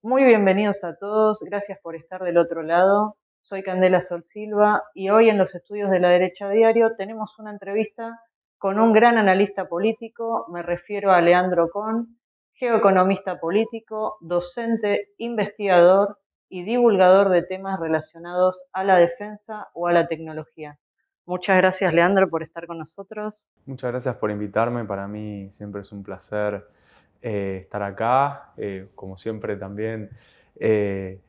Muy bienvenidos a todos, gracias por estar del otro lado. Soy Candela Sol Silva y hoy en los estudios de La Derecha Diario tenemos una entrevista con un gran analista político, me refiero a Leandro Con, geoeconomista político, docente, investigador y divulgador de temas relacionados a la defensa o a la tecnología. Muchas gracias, Leandro, por estar con nosotros. Muchas gracias por invitarme. Para mí siempre es un placer estar acá. Como siempre también eh,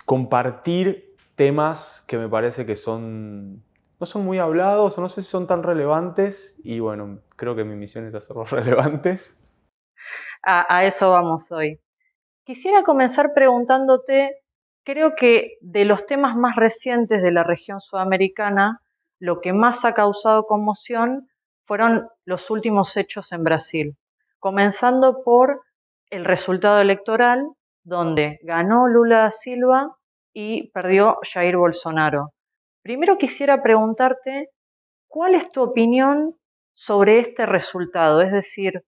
compartir temas que me parece que no son muy hablados o no sé si son tan relevantes. Y bueno, creo que mi misión es hacerlos relevantes. A eso vamos hoy. Quisiera comenzar preguntándote, creo que de los temas más recientes de la región sudamericana, lo que más ha causado conmoción fueron los últimos hechos en Brasil, comenzando por el resultado electoral, donde ganó Lula da Silva y perdió Jair Bolsonaro. Primero quisiera preguntarte, ¿cuál es tu opinión sobre este resultado? Es decir,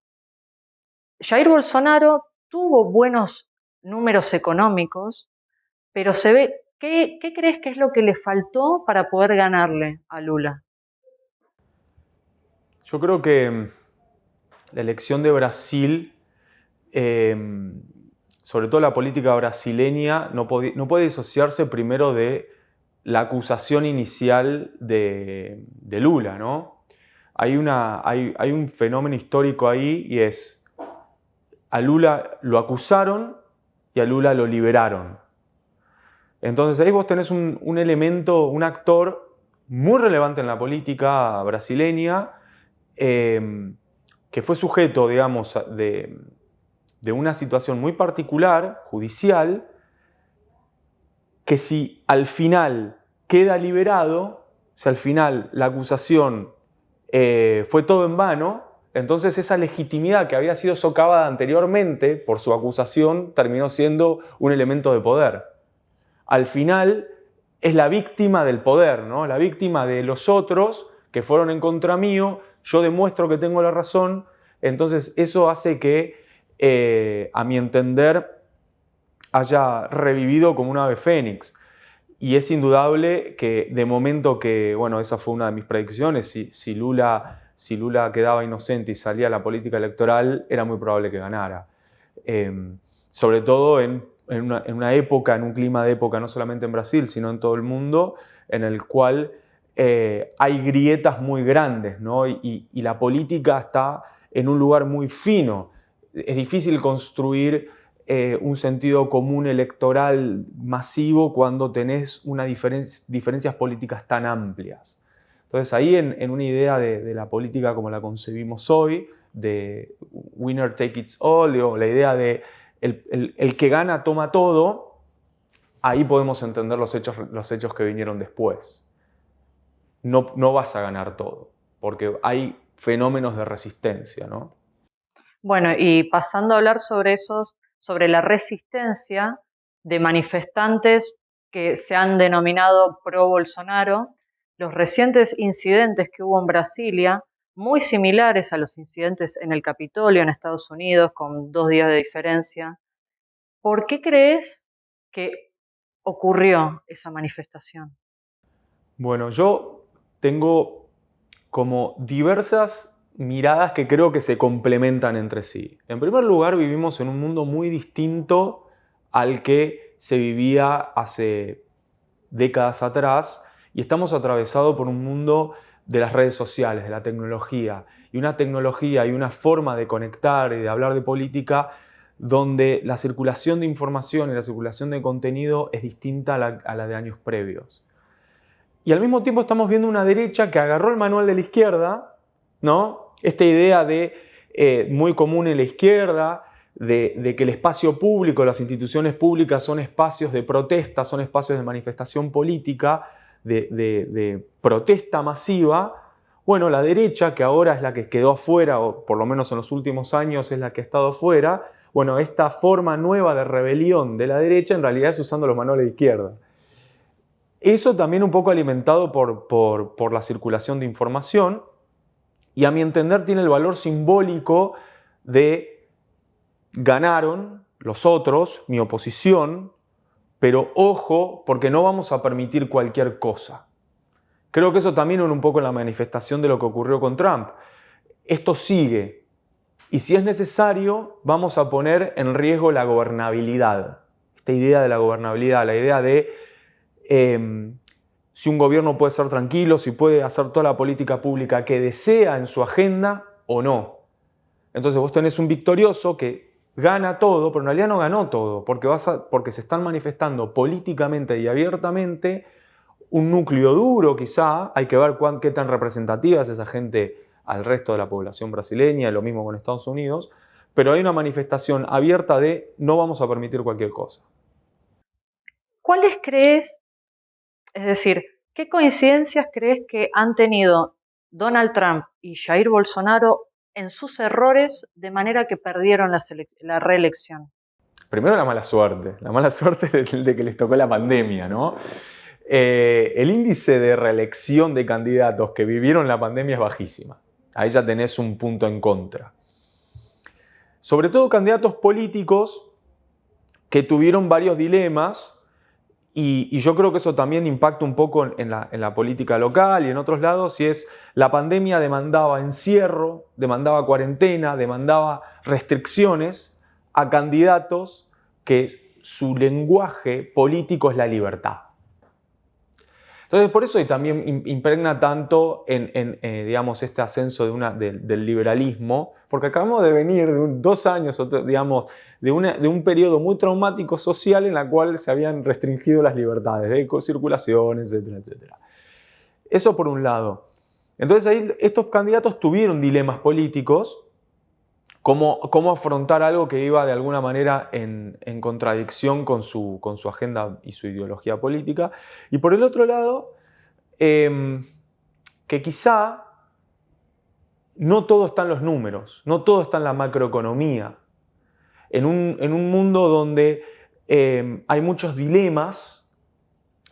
Jair Bolsonaro tuvo buenos números económicos, pero se ve, ¿qué crees que es lo que le faltó para poder ganarle a Lula? Yo creo que la elección de Brasil, sobre todo la política brasileña, no puede disociarse primero de la acusación inicial de Lula, ¿no? Hay un fenómeno histórico ahí y es, a Lula lo acusaron y a Lula lo liberaron. Entonces ahí vos tenés un elemento, un actor muy relevante en la política brasileña, que fue sujeto, digamos, de una situación muy particular, judicial, que si al final queda liberado, si al final la acusación fue todo en vano, entonces esa legitimidad que había sido socavada anteriormente por su acusación terminó siendo un elemento de poder. Al final es la víctima del poder, ¿no? La víctima de los otros que fueron en contra mío, yo demuestro que tengo la razón, entonces eso hace que, a mi entender, haya revivido como un ave fénix. Y es indudable que de momento que, bueno, esa fue una de mis predicciones, si Lula quedaba inocente y salía a la política electoral, era muy probable que ganara. Sobre todo en una época, en un clima de época, no solamente en Brasil, sino en todo el mundo, en el cual hay grietas muy grandes, ¿no? Y la política está en un lugar muy fino. Es difícil construir un sentido común electoral masivo cuando tenés diferencias políticas tan amplias. Entonces ahí en una idea de la política como la concebimos hoy, de winner take it all, digo, la idea de el que gana toma todo, ahí podemos entender los hechos que vinieron después. No vas a ganar todo, porque hay fenómenos de resistencia, ¿no? Bueno, y pasando a hablar sobre la resistencia de manifestantes que se han denominado pro Bolsonaro, los recientes incidentes que hubo en Brasilia, muy similares a los incidentes en el Capitolio en Estados Unidos, con 2 días de diferencia. ¿Por qué crees que ocurrió esa manifestación? Bueno, yo tengo como diversas miradas que creo que se complementan entre sí. En primer lugar, vivimos en un mundo muy distinto al que se vivía hace décadas atrás y estamos atravesados por un mundo de las redes sociales, de la tecnología, y una tecnología y una forma de conectar y de hablar de política donde la circulación de información y la circulación de contenido es distinta a la de años previos. Y al mismo tiempo estamos viendo una derecha que agarró el manual de la izquierda, ¿no? Esta idea muy común en la izquierda, de que el espacio público, las instituciones públicas son espacios de protesta, son espacios de manifestación política, de protesta masiva. Bueno, la derecha, que ahora es la que quedó afuera, o por lo menos en los últimos años es la que ha estado afuera, bueno, esta forma nueva de rebelión de la derecha en realidad es usando los manuales de izquierda. Eso también un poco alimentado por la circulación de información y a mi entender tiene el valor simbólico de ganaron, los otros, mi oposición, pero ojo, porque no vamos a permitir cualquier cosa. Creo que eso también es un poco la manifestación de lo que ocurrió con Trump. Esto sigue, y si es necesario, vamos a poner en riesgo la gobernabilidad. Esta idea de la gobernabilidad, la idea de si un gobierno puede ser tranquilo, si puede hacer toda la política pública que desea en su agenda o no. Entonces vos tenés un victorioso que gana todo, pero en realidad no ganó todo, porque se están manifestando políticamente y abiertamente un núcleo duro quizá, hay que ver qué tan representativa es esa gente al resto de la población brasileña, lo mismo con Estados Unidos, pero hay una manifestación abierta de no vamos a permitir cualquier cosa. ¿Cuáles crees, es decir, qué coincidencias crees que han tenido Donald Trump y Jair Bolsonaro en sus errores de manera que perdieron la reelección? Primero la mala suerte de que les tocó la pandemia, ¿no? El índice de reelección de candidatos que vivieron la pandemia es bajísima. Ahí ya tenés un punto en contra. Sobre todo candidatos políticos que tuvieron varios dilemas y yo creo que eso también impacta un poco en la política local y en otros lados, y es la pandemia demandaba encierro, demandaba cuarentena, demandaba restricciones a candidatos que su lenguaje político es la libertad. Entonces, por eso también impregna tanto digamos, este ascenso del liberalismo, porque acabamos de venir de 2 años, digamos, de un periodo muy traumático social en la cual se habían restringido las libertades de circulación, etcétera, etcétera. Eso por un lado. Entonces ahí estos candidatos tuvieron dilemas políticos, cómo afrontar algo que iba de alguna manera en contradicción con su agenda y su ideología política. Y por el otro lado, que quizá no todo está en los números, no todo está en la macroeconomía. En un mundo donde hay muchos dilemas,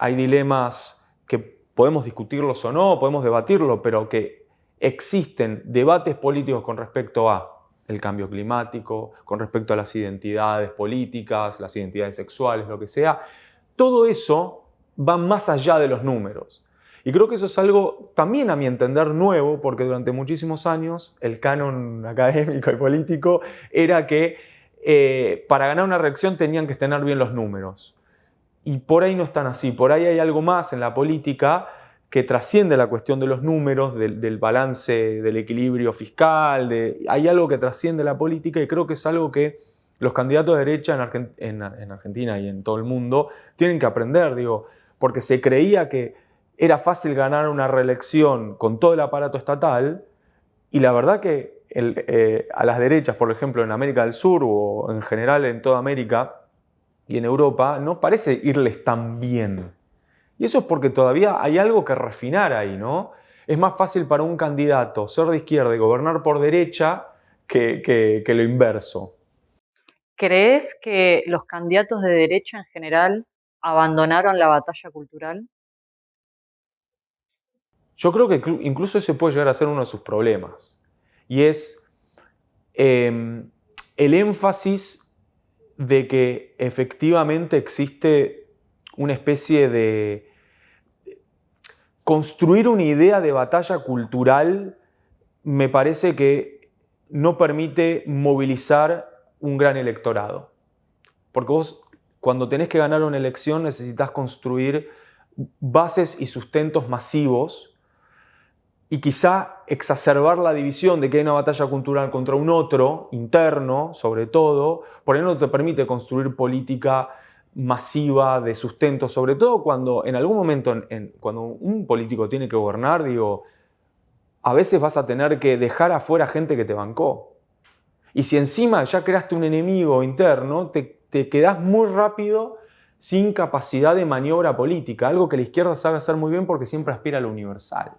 hay dilemas que podemos discutirlos o no, podemos debatirlo, pero que existen debates políticos con respecto a el cambio climático, con respecto a las identidades políticas, las identidades sexuales, lo que sea. Todo eso va más allá de los números. Y creo que eso es algo también, a mi entender, nuevo, porque durante muchísimos años el canon académico y político era que para ganar una reelección tenían que tener bien los números. Y por ahí no están así. Por ahí hay algo más en la política que trasciende la cuestión de los números, del balance, del equilibrio fiscal. Hay algo que trasciende la política y creo que es algo que los candidatos de derecha en Argentina y en todo el mundo tienen que aprender, porque se creía que era fácil ganar una reelección con todo el aparato estatal y la verdad que a las derechas, por ejemplo, en América del Sur o en general en toda América y en Europa, no parece irles tan bien. Y eso es porque todavía hay algo que refinar ahí, ¿no? Es más fácil para un candidato ser de izquierda y gobernar por derecha que lo inverso. ¿Crees que los candidatos de derecha en general abandonaron la batalla cultural? Yo creo que incluso ese puede llegar a ser uno de sus problemas. Y es el énfasis de que efectivamente existe una especie de construir una idea de batalla cultural. Me parece que no permite movilizar un gran electorado. Porque vos, cuando tenés que ganar una elección, necesitas construir bases y sustentos masivos y quizá exacerbar la división de que hay una batalla cultural contra un otro, interno, sobre todo, por ahí no te permite construir política masiva de sustento, sobre todo cuando en algún momento, cuando un político tiene que gobernar, a veces vas a tener que dejar afuera gente que te bancó. Y si encima ya creaste un enemigo interno, te quedás muy rápido sin capacidad de maniobra política, algo que la izquierda sabe hacer muy bien porque siempre aspira a lo universal.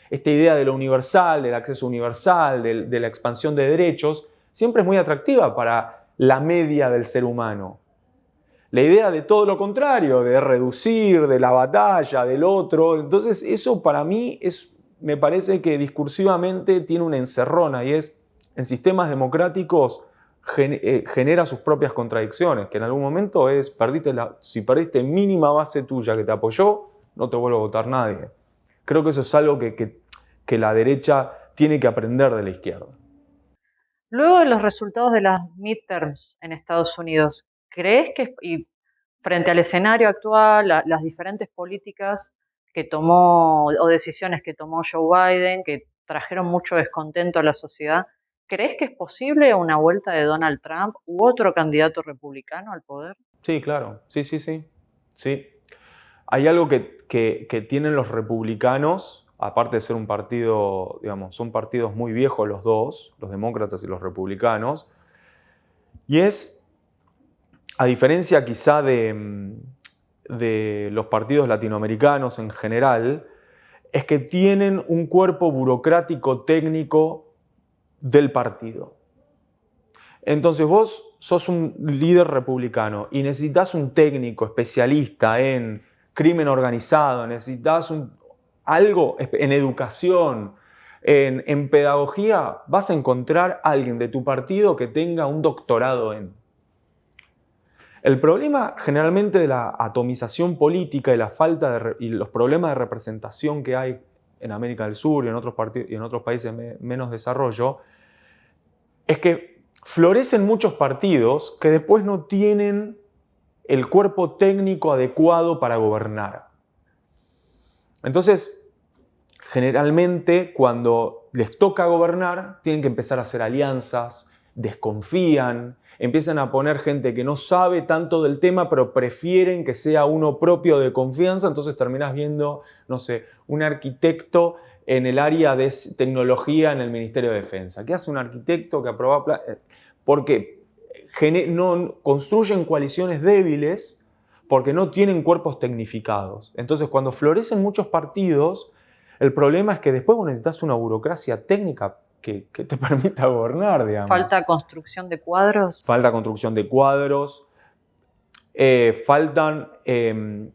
Esta idea de lo universal, del acceso universal, de la expansión de derechos, siempre es muy atractiva para la media del ser humano. La idea de todo lo contrario, de reducir, de la batalla, del otro, entonces eso para mí me parece que discursivamente tiene una encerrona y es, en sistemas democráticos genera sus propias contradicciones, que en algún momento es, si perdiste mínima base tuya que te apoyó, no te vuelve a votar nadie. Creo que eso es algo que la derecha tiene que aprender de la izquierda. Luego de los resultados de las midterms en Estados Unidos, ¿crees que, y frente al escenario actual, las diferentes políticas que tomó o decisiones que tomó Joe Biden, que trajeron mucho descontento a la sociedad, ¿crees que es posible una vuelta de Donald Trump u otro candidato republicano al poder? Sí, claro. Sí. Hay algo que tienen los republicanos, aparte de ser un partido, digamos, son partidos muy viejos los dos, los demócratas y los republicanos, y es, a diferencia quizá de los partidos latinoamericanos en general, es que tienen un cuerpo burocrático técnico del partido. Entonces vos sos un líder republicano y necesitas un técnico especialista en crimen organizado, necesitas algo en educación, en pedagogía, vas a encontrar a alguien de tu partido que tenga un doctorado en. El problema generalmente de la atomización política y la falta y los problemas de representación que hay en América del Sur y en otros países menos desarrollo es que florecen muchos partidos que después no tienen el cuerpo técnico adecuado para gobernar. Entonces, generalmente cuando les toca gobernar, tienen que empezar a hacer alianzas, desconfían, empiezan a poner gente que no sabe tanto del tema, pero prefieren que sea uno propio de confianza, entonces terminás viendo, no sé, un arquitecto en el área de tecnología en el Ministerio de Defensa. ¿Qué hace un arquitecto que aprueba? Porque no construyen coaliciones débiles porque no tienen cuerpos tecnificados. Entonces, cuando florecen muchos partidos, el problema es que después vos necesitas una burocracia técnica que te permita gobernar, digamos. ¿Falta construcción de cuadros? Falta construcción de cuadros. Faltan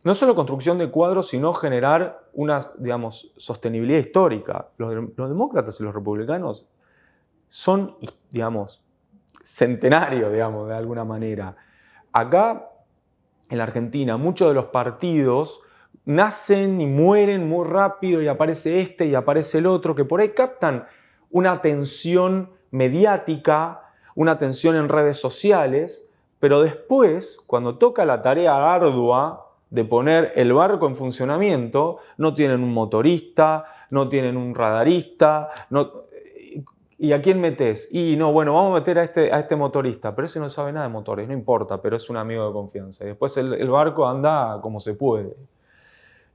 no solo construcción de cuadros, sino generar una, digamos, sostenibilidad histórica. Los demócratas y los republicanos son, digamos, centenarios, digamos, de alguna manera. Acá, en la Argentina, muchos de los partidos nacen y mueren muy rápido y aparece este y aparece el otro, que por ahí captan una atención mediática, una atención en redes sociales, pero después, cuando toca la tarea ardua de poner el barco en funcionamiento, no tienen un motorista, no tienen un radarista, ¿y a quién metés? Y no, bueno, vamos a meter a este motorista, pero ese no sabe nada de motores, no importa, pero es un amigo de confianza. Y después el barco anda como se puede.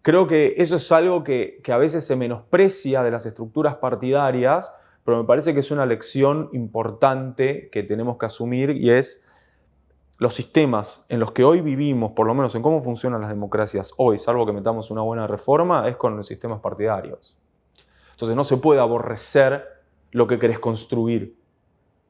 Creo que eso es algo que a veces se menosprecia de las estructuras partidarias, pero me parece que es una lección importante que tenemos que asumir, y es los sistemas en los que hoy vivimos, por lo menos en cómo funcionan las democracias hoy, salvo que metamos una buena reforma, es con los sistemas partidarios. Entonces no se puede aborrecer lo que querés construir.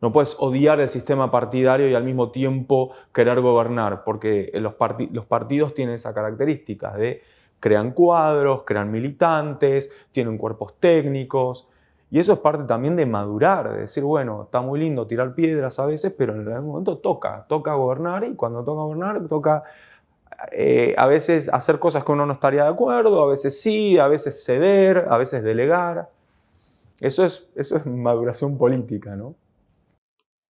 No puedes odiar el sistema partidario y al mismo tiempo querer gobernar, porque los partidos tienen esa característica de crean cuadros, crean militantes, tienen cuerpos técnicos. Y eso es parte también de madurar, de decir, bueno, está muy lindo tirar piedras a veces, pero en algún momento toca gobernar, y cuando toca gobernar, toca a veces hacer cosas que uno no estaría de acuerdo, a veces sí, a veces ceder, a veces delegar. Eso es maduración política, ¿no?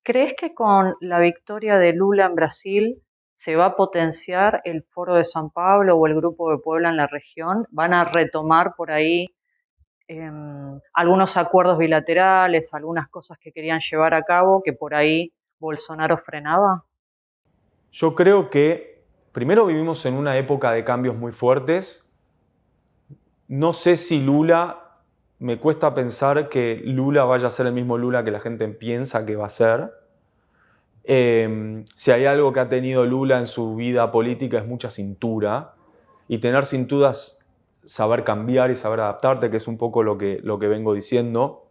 ¿Crees que con la victoria de Lula en Brasil se va a potenciar el Foro de San Pablo o el Grupo de Puebla en la región? ¿Van a retomar por ahí algunos acuerdos bilaterales, algunas cosas que querían llevar a cabo que por ahí Bolsonaro frenaba? Yo creo que primero vivimos en una época de cambios muy fuertes. No sé si me cuesta pensar que Lula vaya a ser el mismo Lula que la gente piensa que va a ser. Si hay algo que ha tenido Lula en su vida política es mucha cintura. Y tener cinturas, saber cambiar y saber adaptarte, que es un poco lo que vengo diciendo.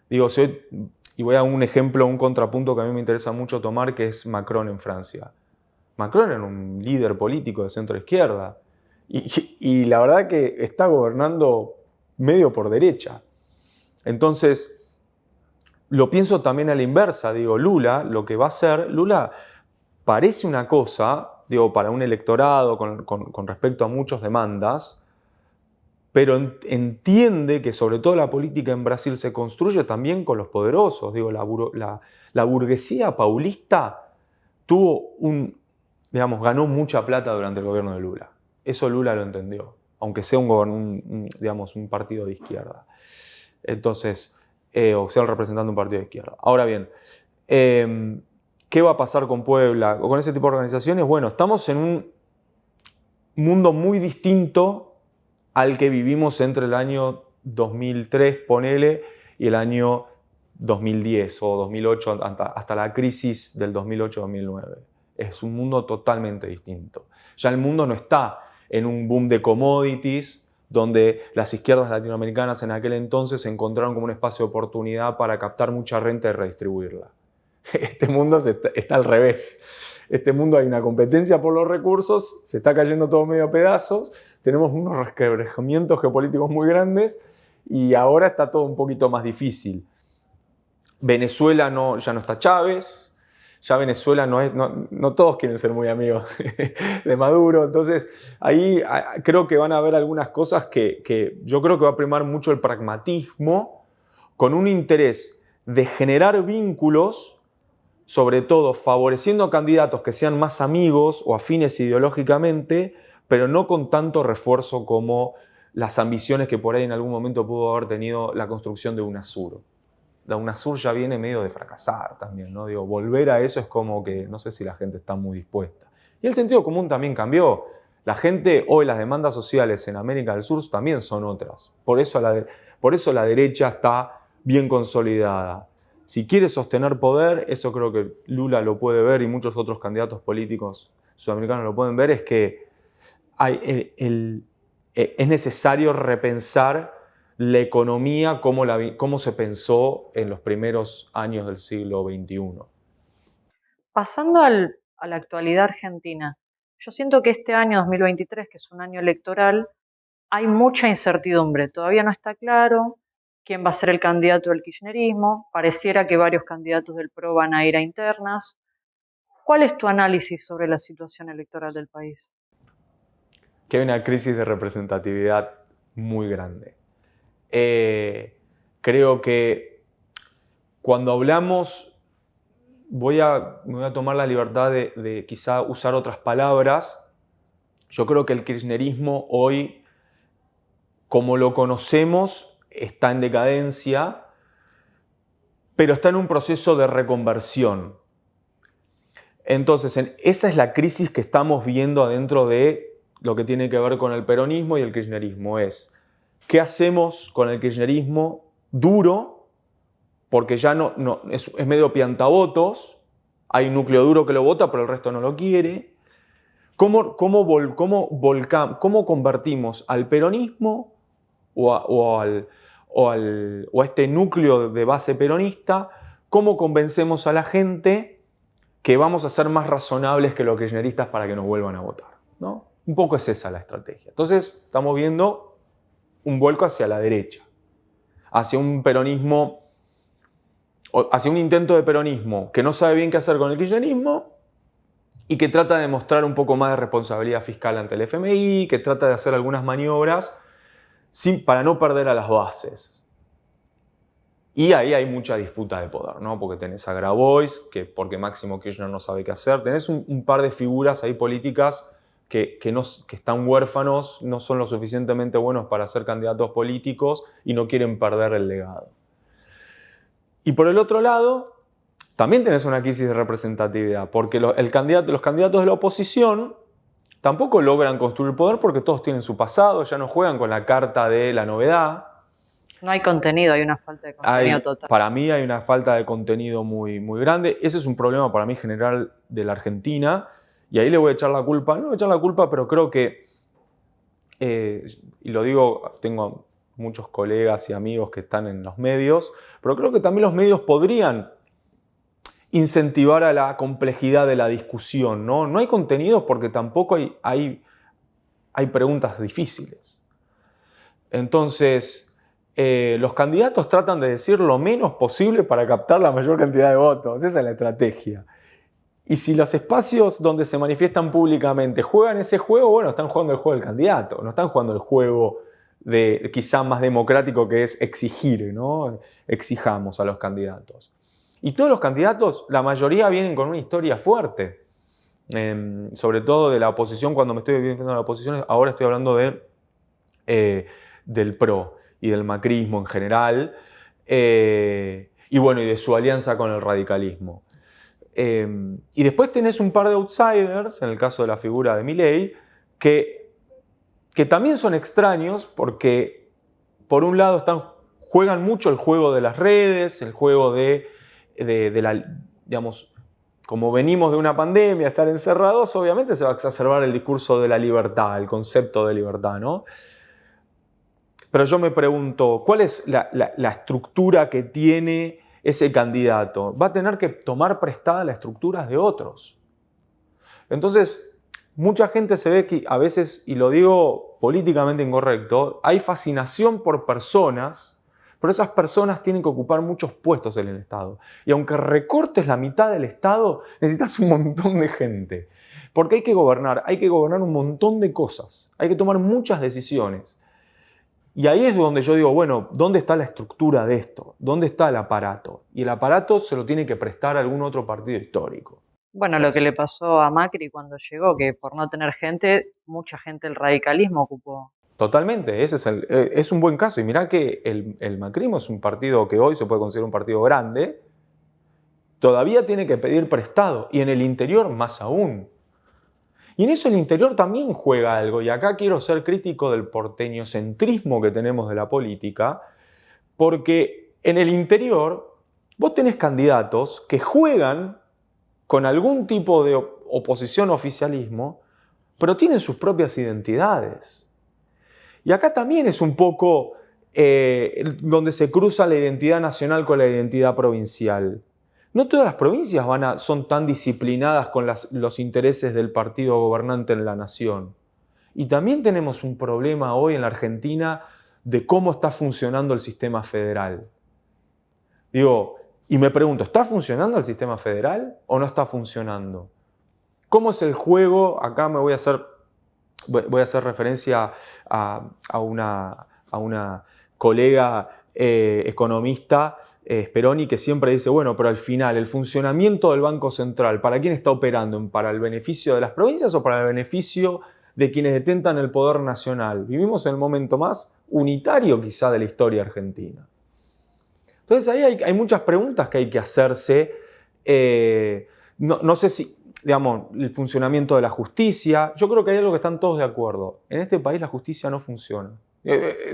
Digo, y voy a un ejemplo, un contrapunto que a mí me interesa mucho tomar, que es Macron en Francia. Macron era un líder político de centro-izquierda. Y la verdad que está gobernando medio por derecha. Entonces, lo pienso también a la inversa, digo, Lula, lo que va a hacer, Lula parece una cosa, digo, para un electorado con respecto a muchas demandas, pero entiende que sobre todo la política en Brasil se construye también con los poderosos. Digo, la burguesía paulista ganó mucha plata durante el gobierno de Lula. Eso Lula lo entendió, aunque sea un partido de izquierda. Entonces, o sea el representante de un partido de izquierda. Ahora bien, ¿qué va a pasar con Puebla o con ese tipo de organizaciones? Bueno, estamos en un mundo muy distinto al que vivimos entre el año 2003, ponele, y el año 2010 o 2008, hasta la crisis del 2008-2009. Es un mundo totalmente distinto. Ya el mundo no está en un boom de commodities, donde las izquierdas latinoamericanas en aquel entonces se encontraron como un espacio de oportunidad para captar mucha renta y redistribuirla. Este mundo está al revés. Este mundo hay una competencia por los recursos, se está cayendo todo medio a pedazos, tenemos unos resquebrajamientos geopolíticos muy grandes y ahora está todo un poquito más difícil. Venezuela ya no está Chávez, ya Venezuela no todos quieren ser muy amigos de Maduro, entonces ahí creo que van a haber algunas cosas que yo creo que va a primar mucho el pragmatismo con un interés de generar vínculos, sobre todo favoreciendo candidatos que sean más amigos o afines ideológicamente, pero no con tanto refuerzo como las ambiciones que por ahí en algún momento pudo haber tenido la construcción de UNASUR. La UNASUR ya viene medio de fracasar también, ¿no? Digo, volver a eso es como que no sé si la gente está muy dispuesta. Y el sentido común también cambió. La gente, hoy las demandas sociales en América del Sur también son otras. Por eso la derecha está bien consolidada. Si quiere sostener poder, eso creo que Lula lo puede ver y muchos otros candidatos políticos sudamericanos lo pueden ver, es que es necesario repensar la economía como se pensó en los primeros años del siglo XXI. Pasando a la actualidad argentina, yo siento que este año 2023, que es un año electoral, hay mucha incertidumbre. Todavía no está claro quién va a ser el candidato del kirchnerismo. Pareciera que varios candidatos del PRO van a ir a internas. ¿Cuál es tu análisis sobre la situación electoral del país? Que hay una crisis de representatividad muy grande. Creo que cuando hablamos, me voy a tomar la libertad de quizá usar otras palabras. Yo creo que el kirchnerismo hoy, como lo conocemos, está en decadencia, pero está en un proceso de reconversión. Entonces, esa es la crisis que estamos viendo adentro de lo que tiene que ver con el peronismo y el kirchnerismo. ¿Qué hacemos con el kirchnerismo duro? Porque ya es medio piantavotos, hay un núcleo duro que lo vota, pero el resto no lo quiere. ¿Cómo convertimos al peronismo o a este núcleo de base peronista? ¿Cómo convencemos a la gente que vamos a ser más razonables que los kirchneristas para que nos vuelvan a votar, ¿no? Un poco es esa la estrategia. Entonces estamos viendo un vuelco hacia la derecha, hacia un peronismo, hacia un intento de peronismo que no sabe bien qué hacer con el kirchnerismo y que trata de mostrar un poco más de responsabilidad fiscal ante el FMI, que trata de hacer algunas maniobras para no perder a las bases. Y ahí hay mucha disputa de poder, ¿no? Porque tenés a Grabois, porque Máximo Kirchner no sabe qué hacer. Tenés un par de figuras ahí políticas que están huérfanos, no son lo suficientemente buenos para ser candidatos políticos y no quieren perder el legado. Y por el otro lado, también tenés una crisis de representatividad, porque los candidatos de la oposición tampoco logran construir poder porque todos tienen su pasado, ya no juegan con la carta de la novedad. No hay contenido, hay una falta de contenido total. Para mí hay una falta de contenido muy, muy grande. Ese es un problema para mí general de la Argentina. Y ahí le voy a echar la culpa. No voy a echar la culpa, pero creo que, y lo digo, tengo muchos colegas y amigos que están en los medios, pero creo que también los medios podrían incentivar a la complejidad de la discusión, ¿no? No hay contenidos porque tampoco hay preguntas difíciles. Entonces, los candidatos tratan de decir lo menos posible para captar la mayor cantidad de votos. Esa es la estrategia. Y si los espacios donde se manifiestan públicamente juegan ese juego, bueno, están jugando el juego del candidato, no están jugando el juego quizá más democrático, que es exigir, ¿no? Exijamos a los candidatos. Y todos los candidatos, la mayoría vienen con una historia fuerte. Sobre todo de la oposición, cuando me estoy viviendo la oposición, ahora estoy hablando del PRO y del macrismo en general, y bueno, y de su alianza con el radicalismo. Y después tenés un par de outsiders, en el caso de la figura de Milei, que también son extraños porque, por un lado, juegan mucho el juego de las redes, el juego de la, digamos, como venimos de una pandemia, estar encerrados, obviamente se va a exacerbar el discurso de la libertad, el concepto de libertad, ¿no? Pero yo me pregunto, ¿cuál es la estructura que tiene ese candidato? Va a tener que tomar prestada las estructuras de otros. Entonces, mucha gente se ve que a veces, y lo digo políticamente incorrecto, hay fascinación por personas, pero esas personas tienen que ocupar muchos puestos en el Estado. Y aunque recortes la mitad del Estado, necesitas un montón de gente. Porque hay que gobernar un montón de cosas, hay que tomar muchas decisiones. Y ahí es donde yo digo, bueno, ¿dónde está la estructura de esto? ¿Dónde está el aparato? Y el aparato se lo tiene que prestar a algún otro partido histórico. Bueno, lo que le pasó a Macri cuando llegó, que por no tener gente, mucha gente el radicalismo ocupó. Totalmente, es un buen caso. Y mirá que el macrismo es un partido que hoy se puede considerar un partido grande, todavía tiene que pedir prestado, y en el interior más aún. Y en eso el interior también juega algo, y acá quiero ser crítico del porteñocentrismo que tenemos de la política, porque en el interior vos tenés candidatos que juegan con algún tipo de oposición o oficialismo, pero tienen sus propias identidades. Y acá también es un poco donde se cruza la identidad nacional con la identidad provincial. No todas las provincias son tan disciplinadas con los intereses del partido gobernante en la nación. Y también tenemos un problema hoy en la Argentina de cómo está funcionando el sistema federal. Y me pregunto, ¿está funcionando el sistema federal o no está funcionando? ¿Cómo es el juego? Acá voy a hacer referencia a una colega economista, Speroni, que siempre dice, bueno, pero al final el funcionamiento del Banco Central, ¿para quién está operando? ¿Para el beneficio de las provincias o para el beneficio de quienes detentan el poder nacional? Vivimos en el momento más unitario quizá de la historia argentina. Entonces ahí hay muchas preguntas que hay que hacerse. No sé si, digamos, el funcionamiento de la justicia. Yo creo que hay algo que están todos de acuerdo. En este país la justicia no funciona.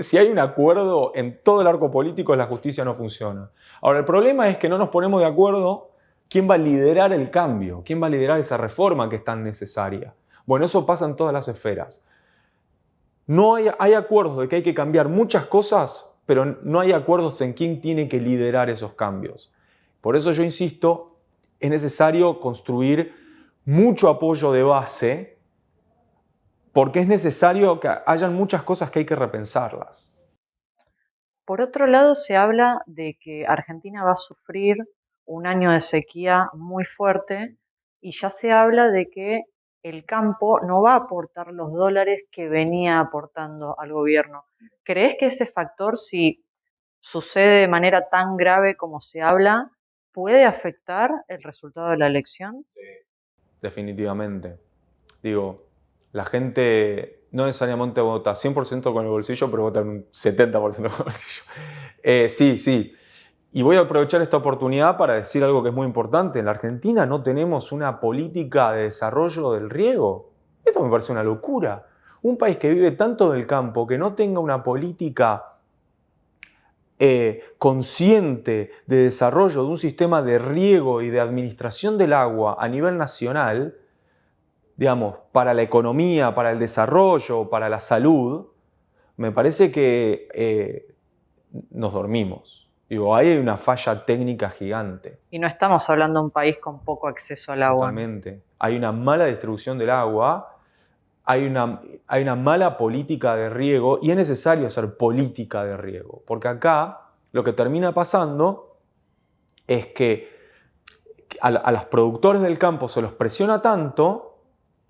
Si hay un acuerdo en todo el arco político, la justicia no funciona. Ahora, el problema es que no nos ponemos de acuerdo quién va a liderar el cambio, quién va a liderar esa reforma que es tan necesaria. Bueno, eso pasa en todas las esferas. No hay acuerdos de que hay que cambiar muchas cosas, pero no hay acuerdos en quién tiene que liderar esos cambios. Por eso yo insisto, es necesario construir mucho apoyo de base, porque es necesario que hayan muchas cosas que hay que repensarlas. Por otro lado, se habla de que Argentina va a sufrir un año de sequía muy fuerte y ya se habla de que el campo no va a aportar los dólares que venía aportando al gobierno. ¿Crees que ese factor, si sucede de manera tan grave como se habla, puede afectar el resultado de la elección? Sí, definitivamente. La gente no necesariamente vota 100% con el bolsillo, pero vota un 70% con el bolsillo. Sí. Y voy a aprovechar esta oportunidad para decir algo que es muy importante. En la Argentina no tenemos una política de desarrollo del riego. Esto me parece una locura. Un país que vive tanto del campo, que no tenga una política consciente de desarrollo de un sistema de riego y de administración del agua a nivel nacional, digamos, para la economía, para el desarrollo, para la salud, me parece que nos dormimos. Ahí hay una falla técnica gigante. Y no estamos hablando de un país con poco acceso al agua. Totalmente. Hay una mala distribución del agua, hay una mala política de riego y es necesario hacer política de riego, porque acá lo que termina pasando es que a los productores del campo se los presiona tanto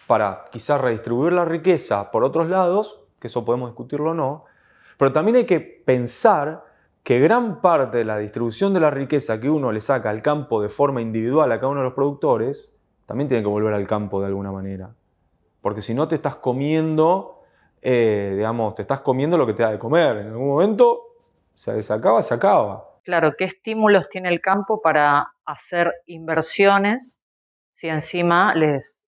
para quizás redistribuir la riqueza por otros lados, que eso podemos discutirlo o no, pero también hay que pensar que gran parte de la distribución de la riqueza que uno le saca al campo de forma individual a cada uno de los productores, también tiene que volver al campo de alguna manera. Porque si no te estás comiendo, te estás comiendo lo que te da de comer. En algún momento se acaba, se acaba. Claro, ¿qué estímulos tiene el campo para hacer inversiones si encima les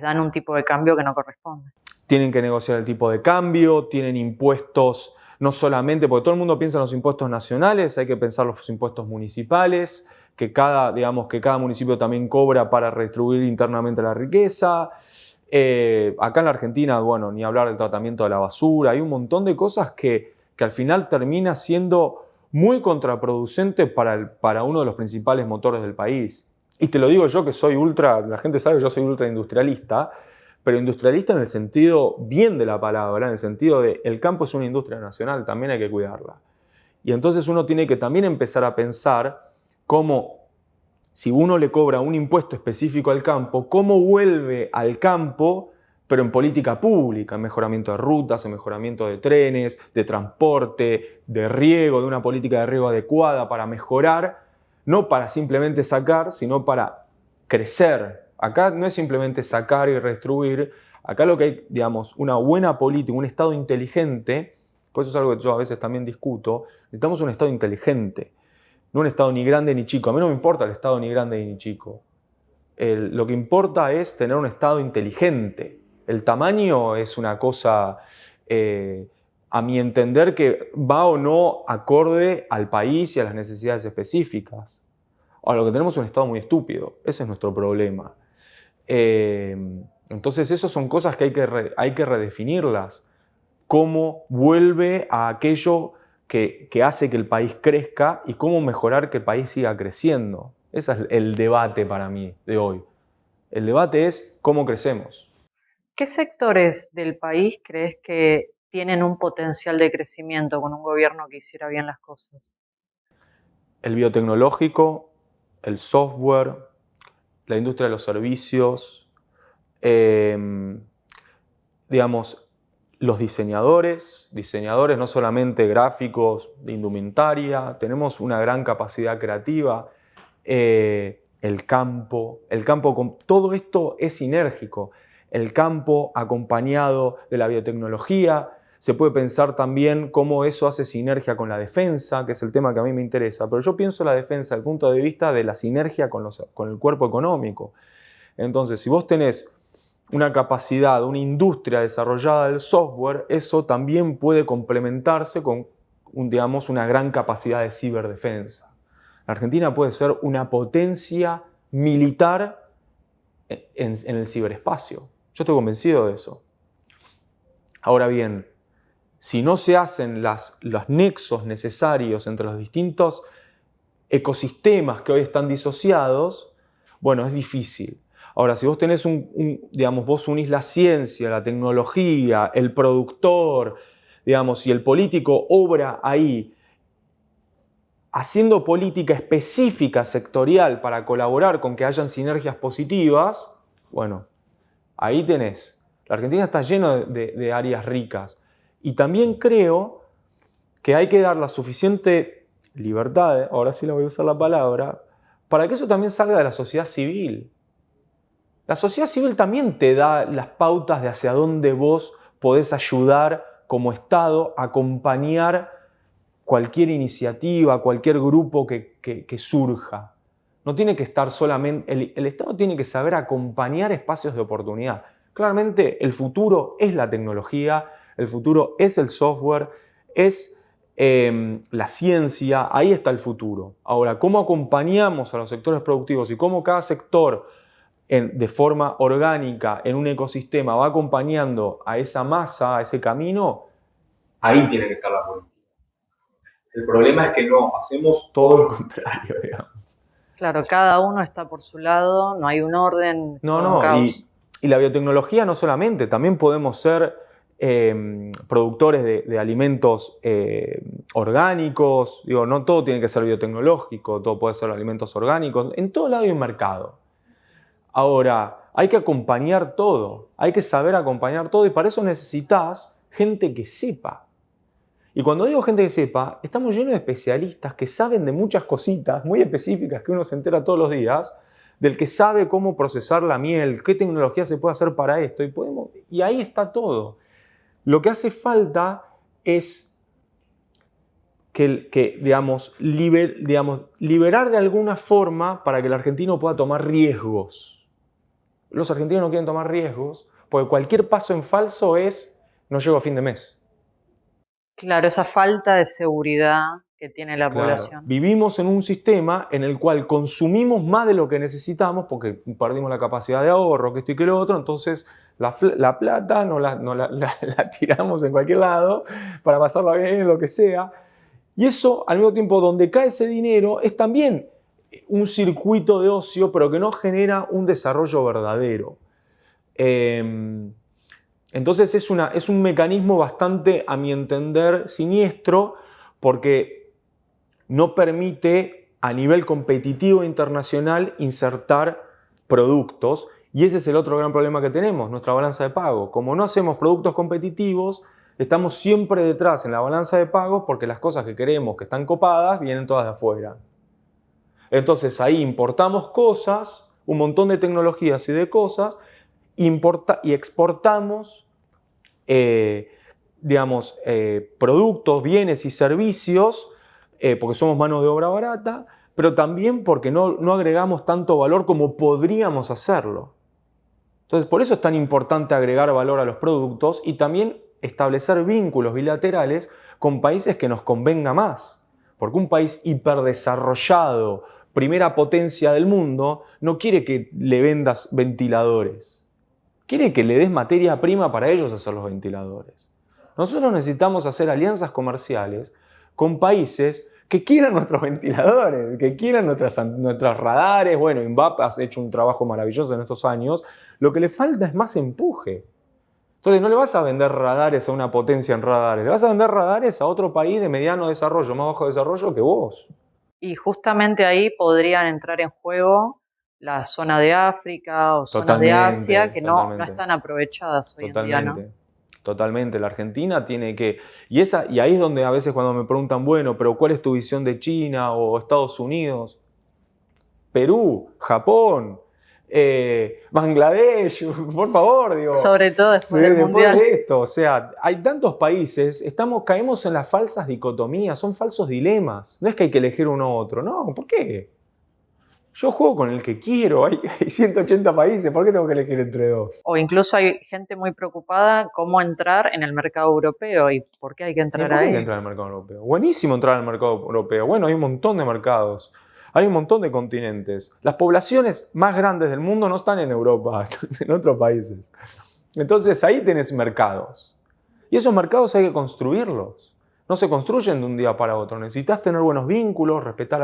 dan un tipo de cambio que no corresponde? Tienen que negociar el tipo de cambio, tienen impuestos, no solamente, porque todo el mundo piensa en los impuestos nacionales, hay que pensar los impuestos municipales, que cada municipio también cobra para redistribuir internamente la riqueza. Acá en la Argentina, bueno, ni hablar del tratamiento de la basura, hay un montón de cosas que al final termina siendo muy contraproducente para uno de los principales motores del país. Y te lo digo yo que soy la gente sabe que yo soy ultra industrialista, pero industrialista en el sentido bien de la palabra, en el sentido de el campo es una industria nacional, también hay que cuidarla. Y entonces uno tiene que también empezar a pensar cómo, si uno le cobra un impuesto específico al campo, cómo vuelve al campo, pero en política pública, en mejoramiento de rutas, en mejoramiento de trenes, de transporte, de riego, de una política de riego adecuada para mejorar, no para simplemente sacar, sino para crecer. Acá no es simplemente sacar y redistribuir, acá lo que hay, digamos, una buena política, un Estado inteligente, por eso es algo que yo a veces también discuto, necesitamos un Estado inteligente, no un Estado ni grande ni chico. A mí no me importa el Estado ni grande ni chico. Lo que importa es tener un Estado inteligente. El tamaño es una cosa, a mi entender, que va o no acorde al país y a las necesidades específicas. Ahora, lo que tenemos es un Estado muy estúpido. Ese es nuestro problema. Entonces, esas son cosas que hay que redefinirlas. Cómo vuelve a aquello que hace que el país crezca y cómo mejorar que el país siga creciendo. Ese es el debate para mí de hoy. El debate es cómo crecemos. ¿Qué sectores del país crees que tienen un potencial de crecimiento con un gobierno que hiciera bien las cosas? El biotecnológico, el software, la industria de los servicios, digamos, los diseñadores no solamente gráficos, de indumentaria, tenemos una gran capacidad creativa, el campo, todo esto es sinérgico. El campo acompañado de la biotecnología, se puede pensar también cómo eso hace sinergia con la defensa, que es el tema que a mí me interesa, pero yo pienso la defensa desde el punto de vista de la sinergia con el cuerpo económico. Entonces, si vos tenés una capacidad, una industria desarrollada del software, eso también puede complementarse con, una gran capacidad de ciberdefensa. La Argentina puede ser una potencia militar en el ciberespacio. Yo estoy convencido de eso. Ahora bien, si no se hacen los nexos necesarios entre los distintos ecosistemas que hoy están disociados, bueno, es difícil. Ahora, si vos tenés vos unís la ciencia, la tecnología, el productor, y el político obra ahí, haciendo política específica sectorial para colaborar con que hayan sinergias positivas, bueno, ahí tenés. La Argentina está llena de áreas ricas. Y también creo que hay que dar la suficiente libertad, ahora sí la voy a usar la palabra, para que eso también salga de la sociedad civil. La sociedad civil también te da las pautas de hacia dónde vos podés ayudar como Estado a acompañar cualquier iniciativa, cualquier grupo que surja. No tiene que estar solamente... El Estado tiene que saber acompañar espacios de oportunidad. Claramente el futuro es la tecnología, el futuro es el software, es la ciencia, ahí está el futuro. Ahora, ¿cómo acompañamos a los sectores productivos y cómo cada sector de forma orgánica en un ecosistema va acompañando a esa masa, a ese camino? Ahí tiene que estar la política. El problema es que no, hacemos todo lo contrario, digamos. Claro, cada uno está por su lado, no hay un orden, es todo un caos. Y la biotecnología no solamente, también podemos ser productores de alimentos orgánicos. Digo, no todo tiene que ser biotecnológico, todo puede ser alimentos orgánicos. En todo lado hay un mercado. Ahora, hay que acompañar todo, hay que saber acompañar todo y para eso necesitas gente que sepa. Y cuando digo gente que sepa, estamos llenos de especialistas que saben de muchas cositas muy específicas que uno se entera todos los días, del que sabe cómo procesar la miel, qué tecnología se puede hacer para esto, y ahí está todo. Lo que hace falta es digamos, liberar de alguna forma para que el argentino pueda tomar riesgos. Los argentinos no quieren tomar riesgos porque cualquier paso en falso no llego a fin de mes. Claro, esa falta de seguridad que tiene la población. Vivimos en un sistema en el cual consumimos más de lo que necesitamos porque perdimos la capacidad de ahorro, que esto y que lo otro, entonces la plata la tiramos en cualquier lado para pasarla bien, lo que sea. Y eso, al mismo tiempo, donde cae ese dinero, es también un circuito de ocio, pero que no genera un desarrollo verdadero. Entonces es un mecanismo bastante, a mi entender, siniestro, porque no permite a nivel competitivo internacional insertar productos. Y ese es el otro gran problema que tenemos, nuestra balanza de pago. Como no hacemos productos competitivos, estamos siempre detrás en la balanza de pagos porque las cosas que queremos, que están copadas, vienen todas de afuera. Entonces ahí importamos cosas, un montón de tecnologías y de cosas, y exportamos productos, bienes y servicios porque somos mano de obra barata, pero también porque no agregamos tanto valor como podríamos hacerlo. Entonces, por eso es tan importante agregar valor a los productos y también establecer vínculos bilaterales con países que nos convenga más. Porque un país hiperdesarrollado, primera potencia del mundo, no quiere que le vendas ventiladores. Quiere que le des materia prima para ellos hacer los ventiladores. Nosotros necesitamos hacer alianzas comerciales con países que quieran nuestros ventiladores, que quieran nuestros radares. Bueno, INVAP ha hecho un trabajo maravilloso en estos años. Lo que le falta es más empuje. Entonces no le vas a vender radares a una potencia en radares, le vas a vender radares a otro país de mediano desarrollo, más bajo desarrollo que vos. Y justamente ahí podrían entrar en juego la zona de África o zonas de Asia que no están aprovechadas hoy en día, ¿no? Totalmente. La Argentina tiene que... Y ahí es donde a veces cuando me preguntan, bueno, pero ¿cuál es tu visión de China o Estados Unidos? Perú, Japón, Bangladesh, por favor, digo. Sobre todo después del Mundial. De esto, o sea, hay tantos países, caemos en las falsas dicotomías, son falsos dilemas. No es que hay que elegir uno u otro, no, ¿por qué? Yo juego con el que quiero, hay 180 países, ¿por qué tengo que elegir entre dos? O incluso hay gente muy preocupada cómo entrar en el mercado europeo y por qué hay que entrar ahí. ¿Por qué hay que entrar al mercado europeo? Buenísimo entrar al mercado europeo. Bueno, hay un montón de mercados, hay un montón de continentes. Las poblaciones más grandes del mundo no están en Europa, están en otros países. Entonces ahí tenés mercados. Y esos mercados hay que construirlos. No se construyen de un día para otro. Necesitas tener buenos vínculos, respetar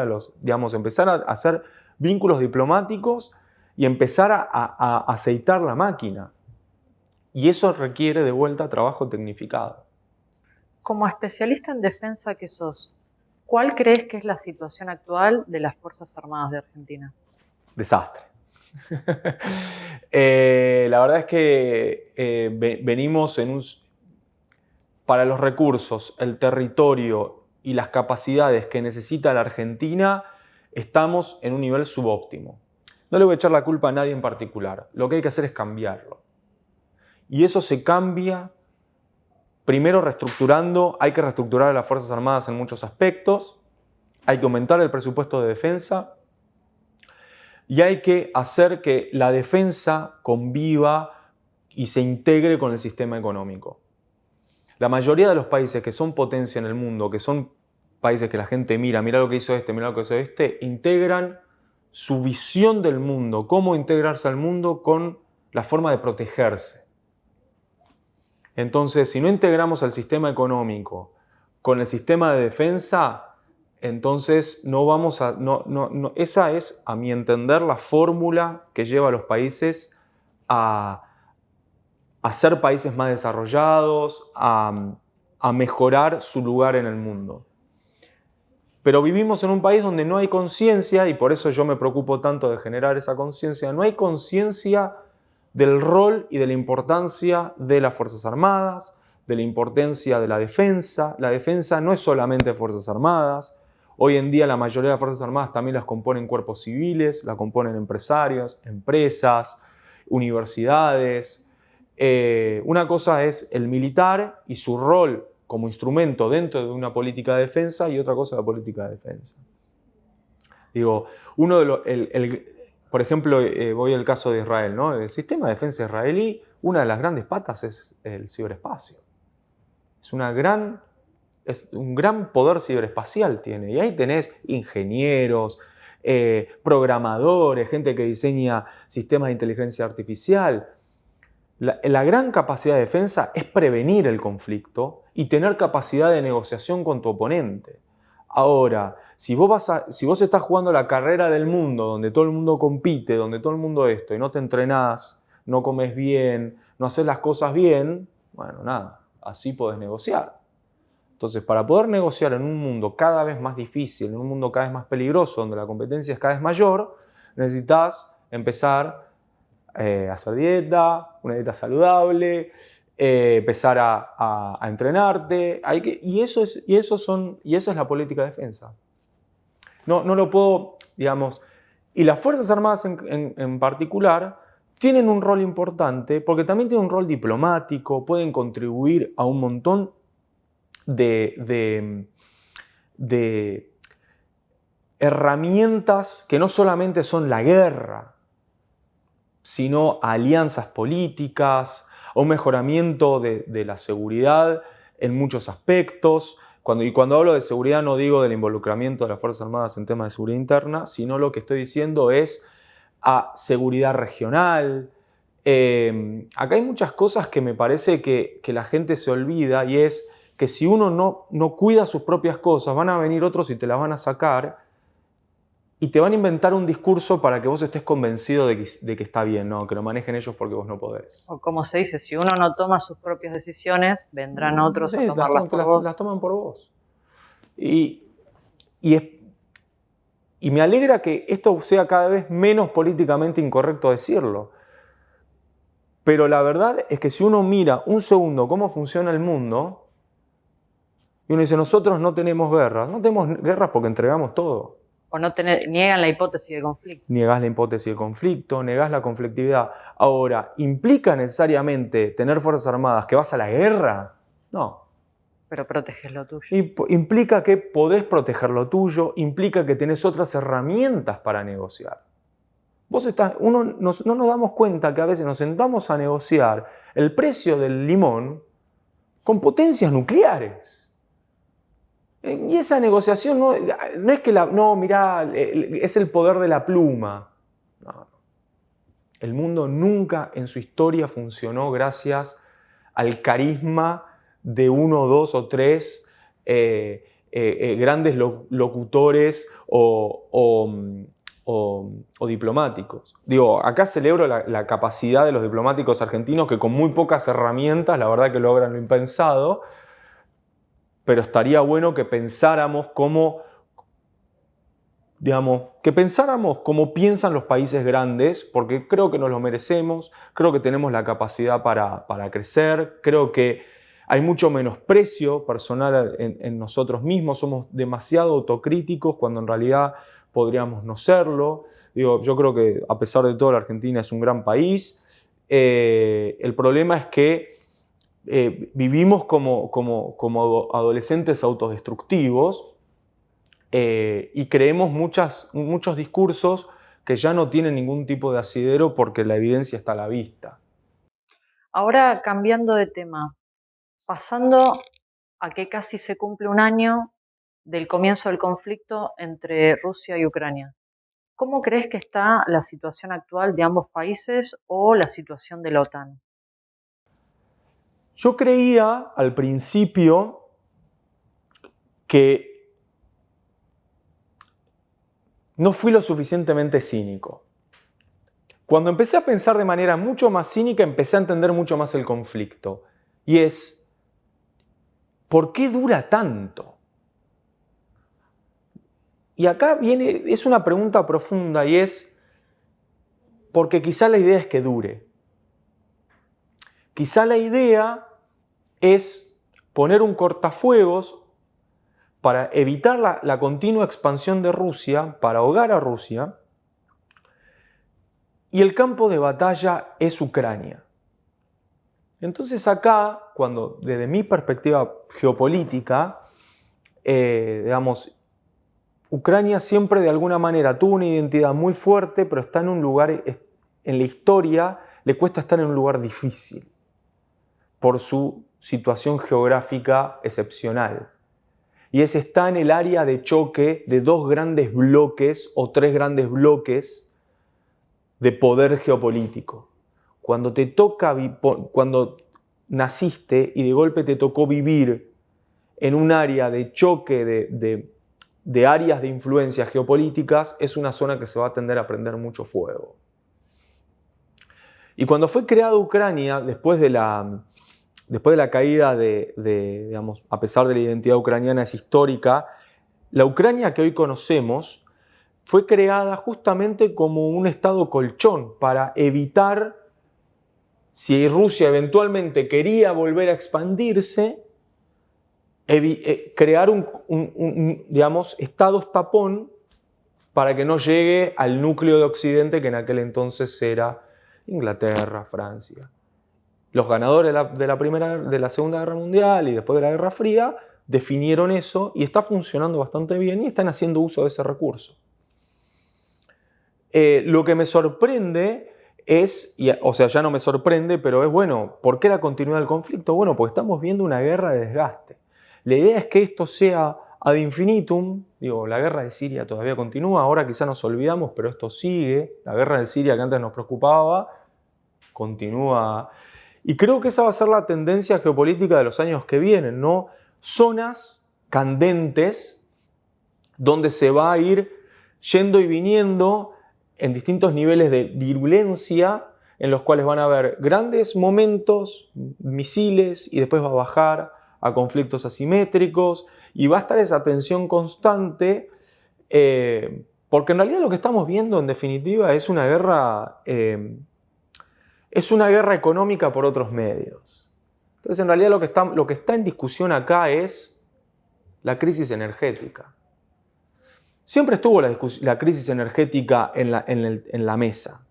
empezar a hacer vínculos diplomáticos y empezar a aceitar la máquina. Y eso requiere de vuelta trabajo tecnificado. Como especialista en defensa que sos, ¿cuál crees que es la situación actual de las Fuerzas Armadas de Argentina? Desastre. La verdad es que venimos para los recursos, el territorio y las capacidades que necesita la Argentina, estamos en un nivel subóptimo. No le voy a echar la culpa a nadie en particular. Lo que hay que hacer es cambiarlo. Y eso se cambia primero reestructurando. Hay que reestructurar a las Fuerzas Armadas en muchos aspectos. Hay que aumentar el presupuesto de defensa. Y hay que hacer que la defensa conviva y se integre con el sistema económico. La mayoría de los países que son potencia en el mundo, que son países que la gente mira lo que hizo mira lo que hizo integran su visión del mundo, cómo integrarse al mundo con la forma de protegerse. Entonces, si no integramos al sistema económico con el sistema de defensa, entonces esa es, a mi entender, la fórmula que lleva a los países a a ser países más desarrollados, a mejorar su lugar en el mundo. Pero vivimos en un país donde no hay conciencia, y por eso yo me preocupo tanto de generar esa conciencia, no hay conciencia del rol y de la importancia de las Fuerzas Armadas, de la importancia de la defensa. La defensa no es solamente Fuerzas Armadas. Hoy en día la mayoría de las Fuerzas Armadas también las componen cuerpos civiles, la componen empresarios, empresas, universidades. Una cosa es el militar y su rol como instrumento dentro de una política de defensa, y otra cosa es la política de defensa. Digo, por ejemplo, voy al caso de Israel, ¿no? El sistema de defensa israelí, una de las grandes patas es el ciberespacio. Es un gran poder ciberespacial tiene. Y ahí tenés ingenieros, programadores, gente que diseña sistemas de inteligencia artificial. La gran capacidad de defensa es prevenir el conflicto y tener capacidad de negociación con tu oponente. Ahora, si vos estás jugando la carrera del mundo, donde todo el mundo compite, donde todo el mundo esto, y no te entrenás, no comes bien, no haces las cosas bien, bueno, nada, así podés negociar. Entonces, para poder negociar en un mundo cada vez más difícil, en un mundo cada vez más peligroso, donde la competencia es cada vez mayor, necesitas empezar a hacer dieta, una dieta saludable, empezar a entrenarte. Y esa es la política de defensa. No lo puedo, digamos. Y las Fuerzas Armadas en particular tienen un rol importante porque también tienen un rol diplomático, pueden contribuir a un montón de herramientas que no solamente son la guerra, sino alianzas políticas, a un mejoramiento de la seguridad en muchos aspectos. Cuando hablo de seguridad no digo del involucramiento de las Fuerzas Armadas en temas de seguridad interna, sino lo que estoy diciendo es a seguridad regional. Acá hay muchas cosas que me parece que la gente se olvida, y es que si uno no cuida sus propias cosas, van a venir otros y te las van a sacar y te van a inventar un discurso para que vos estés convencido de que está bien, ¿no? Que lo manejen ellos porque vos no podés. O como se dice, si uno no toma sus propias decisiones, vendrán otros a tomarlas por vos. Las toman por vos. Y me alegra que esto sea cada vez menos políticamente incorrecto decirlo. Pero la verdad es que si uno mira un segundo cómo funciona el mundo, y uno dice, nosotros no tenemos guerras. No tenemos guerras porque entregamos todo. O niegan la hipótesis de conflicto. Negás la hipótesis de conflicto, negás la conflictividad. Ahora, ¿implica necesariamente tener Fuerzas Armadas que vas a la guerra? No. Pero proteges lo tuyo. Implica que podés proteger lo tuyo, implica que tenés otras herramientas para negociar. No nos damos cuenta que a veces nos sentamos a negociar el precio del limón con potencias nucleares. Y esa negociación no es que mirá, es el poder de la pluma. No. El mundo nunca en su historia funcionó gracias al carisma de uno, dos o tres grandes locutores o diplomáticos. Digo, acá celebro la capacidad de los diplomáticos argentinos que con muy pocas herramientas, la verdad que logran lo impensado. Pero estaría bueno que pensáramos cómo piensan los países grandes, porque creo que nos lo merecemos, creo que tenemos la capacidad para crecer, creo que hay mucho menosprecio personal en nosotros mismos, somos demasiado autocríticos cuando en realidad podríamos no serlo. Digo, yo creo que a pesar de todo la Argentina es un gran país. El problema es que vivimos como adolescentes autodestructivos y creemos muchos discursos que ya no tienen ningún tipo de asidero porque la evidencia está a la vista. Ahora, cambiando de tema, pasando a que casi se cumple un año del comienzo del conflicto entre Rusia y Ucrania, ¿cómo crees que está la situación actual de ambos países o la situación de la OTAN? Yo creía al principio que no fui lo suficientemente cínico. Cuando empecé a pensar de manera mucho más cínica, empecé a entender mucho más el conflicto. Y es, ¿por qué dura tanto? Y acá es una pregunta profunda y es, porque quizá la idea es que dure. Quizá la idea es poner un cortafuegos para evitar la continua expansión de Rusia, para ahogar a Rusia, y el campo de batalla es Ucrania. Entonces acá, cuando desde mi perspectiva geopolítica, digamos, Ucrania siempre de alguna manera tuvo una identidad muy fuerte, pero está en un lugar, en la historia, le cuesta estar en un lugar difícil por su situación geográfica excepcional. Y está en el área de choque de dos grandes bloques o tres grandes bloques de poder geopolítico. Cuando naciste y de golpe te tocó vivir en un área de choque de áreas de influencias geopolíticas, es una zona que se va a tender a prender mucho fuego. Y cuando fue creada Ucrania, después de la caída digamos, a pesar de la identidad ucraniana es histórica, la Ucrania que hoy conocemos fue creada justamente como un estado colchón para evitar, si Rusia eventualmente quería volver a expandirse, crear digamos, estados tapón para que no llegue al núcleo de Occidente, que en aquel entonces era Inglaterra, Francia. Los ganadores de la Segunda Guerra Mundial y después de la Guerra Fría definieron eso y está funcionando bastante bien y están haciendo uso de ese recurso. Lo que me sorprende es, o sea, ya no me sorprende, pero es bueno, ¿por qué la continuidad del conflicto? Bueno, porque estamos viendo una guerra de desgaste. La idea es que esto sea ad infinitum. Digo, la guerra de Siria todavía continúa, ahora quizá nos olvidamos, pero esto sigue. La guerra de Siria que antes nos preocupaba, continúa. Y creo que esa va a ser la tendencia geopolítica de los años que vienen, ¿no? Zonas candentes donde se va a ir yendo y viniendo en distintos niveles de virulencia, en los cuales van a haber grandes momentos, misiles, y después va a bajar a conflictos asimétricos, y va a estar esa tensión constante, porque en realidad lo que estamos viendo en definitiva es una guerra económica por otros medios. Entonces en realidad lo que está en discusión acá es la crisis energética. Siempre estuvo la crisis energética en la mesa.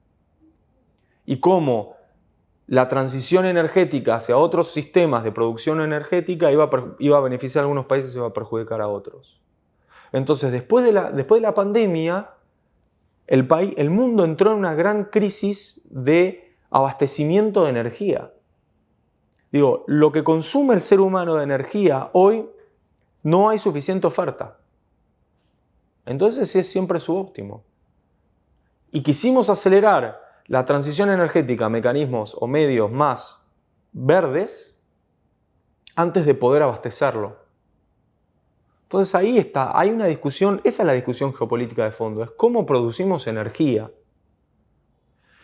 Y cómo la transición energética hacia otros sistemas de producción energética iba a beneficiar a algunos países y iba a perjudicar a otros. Entonces, después de la pandemia, el mundo entró en una gran crisis de abastecimiento de energía. Digo, lo que consume el ser humano de energía hoy, no hay suficiente oferta. Entonces es siempre subóptimo. Y quisimos acelerar la transición energética a mecanismos o medios más verdes antes de poder abastecerlo. Entonces ahí está, hay una discusión, esa es la discusión geopolítica de fondo, es cómo producimos energía.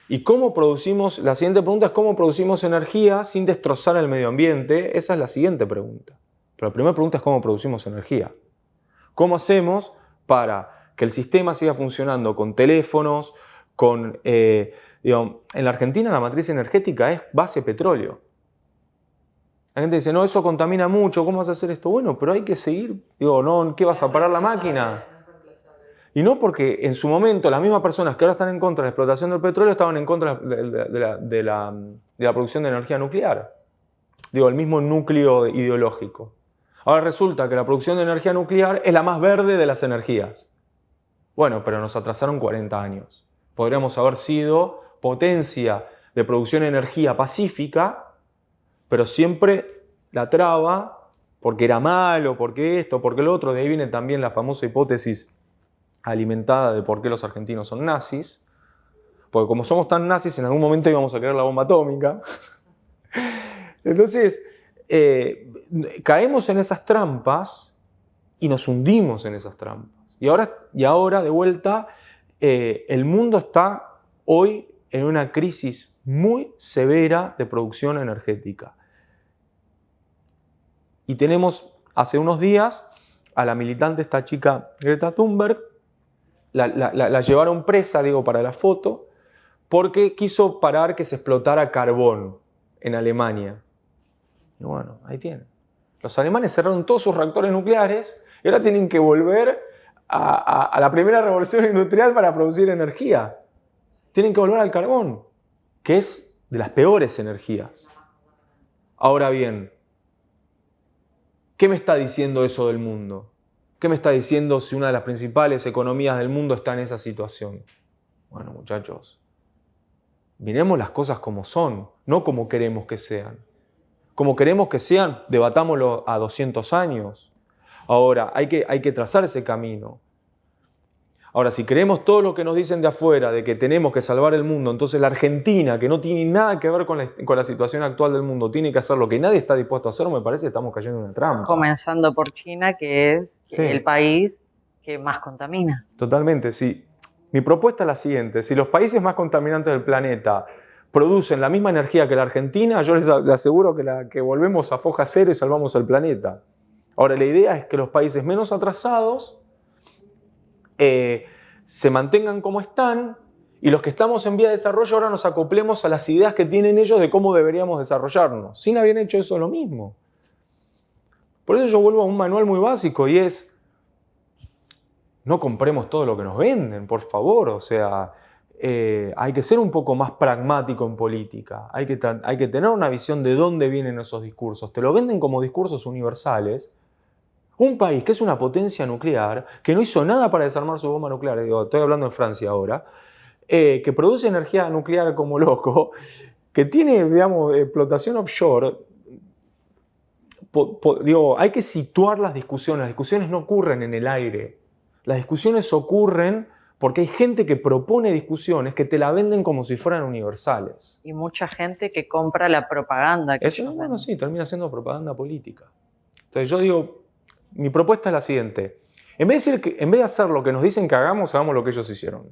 Y la siguiente pregunta es cómo producimos energía sin destrozar el medio ambiente. Esa es la siguiente pregunta. Pero la primera pregunta es cómo producimos energía. ¿Cómo hacemos para que el sistema siga funcionando con teléfonos, en la Argentina la matriz energética es base petróleo. La gente dice, no, eso contamina mucho, ¿cómo vas a hacer esto? Bueno, pero hay que seguir. No, ¿qué vas a parar la máquina? Y no porque en su momento las mismas personas que ahora están en contra de la explotación del petróleo estaban en contra de la producción de energía nuclear. El mismo núcleo ideológico. Ahora resulta que la producción de energía nuclear es la más verde de las energías. Bueno, pero nos atrasaron 40 años. Podríamos haber sido potencia de producción de energía pacífica, pero siempre la traba, porque era malo, porque esto, porque lo otro. De ahí viene también la famosa hipótesis alimentada de por qué los argentinos son nazis. Porque como somos tan nazis, en algún momento íbamos a crear la bomba atómica. Entonces, caemos en esas trampas y nos hundimos en esas trampas. Y ahora de vuelta, el mundo está hoy en una crisis muy severa de producción energética. Y tenemos hace unos días a la militante, esta chica Greta Thunberg, la llevaron presa, digo, para la foto, porque quiso parar que se explotara carbón en Alemania. Y bueno, ahí tienen. Los alemanes cerraron todos sus reactores nucleares y ahora tienen que volver a la primera revolución industrial para producir energía. Tienen que volver al carbón, que es de las peores energías. Ahora bien, ¿qué me está diciendo eso del mundo? ¿Qué me está diciendo si una de las principales economías del mundo está en esa situación? Bueno, muchachos, miremos las cosas como son, no como queremos que sean. Como queremos que sean, debatámoslo a 200 años. Ahora, hay que trazar ese camino. Ahora, si creemos todo lo que nos dicen de afuera, de que tenemos que salvar el mundo, entonces la Argentina, que no tiene nada que ver con la situación actual del mundo, tiene que hacer lo que nadie está dispuesto a hacer, me parece que estamos cayendo en una trampa. Comenzando por China, que es el país que más contamina. Totalmente, sí. Mi propuesta es la siguiente. Si los países más contaminantes del planeta producen la misma energía que la Argentina, yo les aseguro que volvemos a foja cero y salvamos el planeta. Ahora, la idea es que los países menos atrasados se mantengan como están y los que estamos en vía de desarrollo ahora nos acoplemos a las ideas que tienen ellos de cómo deberíamos desarrollarnos. Sin haber hecho eso lo mismo. Por eso yo vuelvo a un manual muy básico y es: no compremos todo lo que nos venden, por favor. O sea, hay que ser un poco más pragmático en política. Hay que tener una visión de dónde vienen esos discursos. Te lo venden como discursos universales. Un país que es una potencia nuclear, que no hizo nada para desarmar su bomba nuclear, estoy hablando en Francia ahora, que produce energía nuclear como loco, que tiene, digamos, explotación offshore. Hay que situar las discusiones no ocurren en el aire. Las discusiones ocurren porque hay gente que propone discusiones que te la venden como si fueran universales. Y mucha gente que compra la propaganda. Eso, bueno, sí, termina siendo propaganda política. Entonces yo digo, mi propuesta es la siguiente. En vez de hacer lo que nos dicen que hagamos lo que ellos hicieron.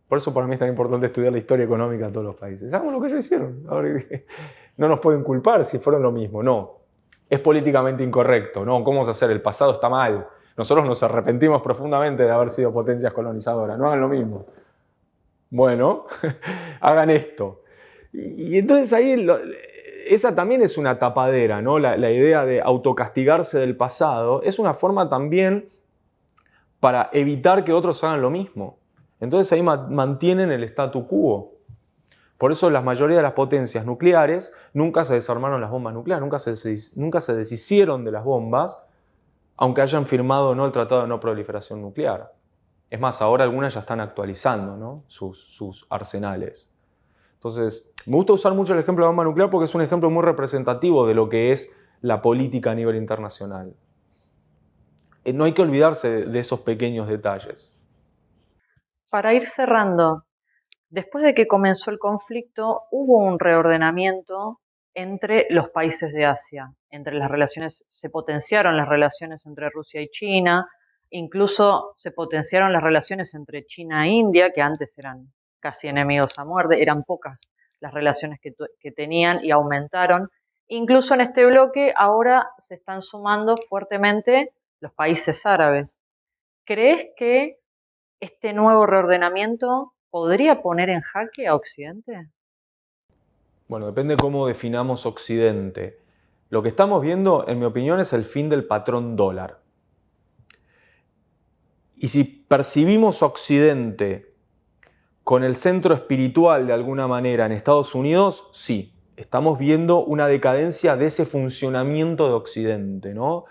Por eso para mí es tan importante estudiar la historia económica de todos los países. Hagamos lo que ellos hicieron. Ahora, no nos pueden culpar si fueron lo mismo. No. Es políticamente incorrecto. No, ¿cómo vamos a hacer? El pasado está mal. Nosotros nos arrepentimos profundamente de haber sido potencias colonizadoras. No hagan lo mismo. Bueno, hagan esto. Y entonces ahí esa también es una tapadera, ¿no? La idea de autocastigarse del pasado es una forma también para evitar que otros hagan lo mismo. Entonces ahí mantienen el statu quo. Por eso la mayoría de las potencias nucleares nunca se desarmaron las bombas nucleares, nunca se deshicieron de las bombas, aunque hayan firmado o no el Tratado de No Proliferación Nuclear. Es más, ahora algunas ya están actualizando, ¿no? sus arsenales. Entonces, me gusta usar mucho el ejemplo de la bomba nuclear porque es un ejemplo muy representativo de lo que es la política a nivel internacional. No hay que olvidarse de esos pequeños detalles. Para ir cerrando, después de que comenzó el conflicto, hubo un reordenamiento entre los países de Asia. Se potenciaron las relaciones entre Rusia y China, incluso se potenciaron las relaciones entre China e India, que antes eran casi enemigos a muerte, eran pocas las relaciones que tenían y aumentaron. Incluso en este bloque ahora se están sumando fuertemente los países árabes. ¿Crees que este nuevo reordenamiento podría poner en jaque a Occidente? Bueno, depende cómo definamos Occidente. Lo que estamos viendo, en mi opinión, es el fin del patrón dólar. Y si percibimos Occidente con el centro espiritual de alguna manera en Estados Unidos, sí, estamos viendo una decadencia de ese funcionamiento de Occidente, ¿no?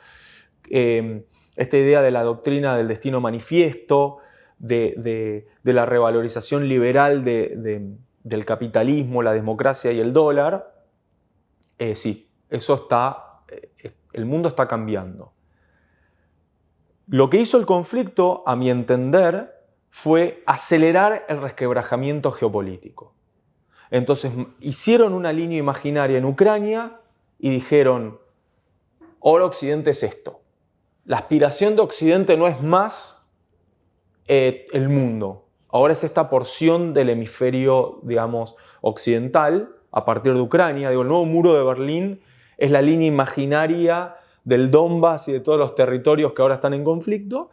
Esta idea de la doctrina del destino manifiesto, de la revalorización liberal del capitalismo, la democracia y el dólar, sí, el mundo está cambiando. Lo que hizo el conflicto, a mi entender, fue acelerar el resquebrajamiento geopolítico. Entonces hicieron una línea imaginaria en Ucrania y dijeron, ahora Occidente es esto. La aspiración de Occidente no es más el mundo. ahora es esta porción del hemisferio, digamos, occidental, a partir de Ucrania. Digo, el nuevo muro de Berlín es la línea imaginaria del Donbass y de todos los territorios que ahora están en conflicto,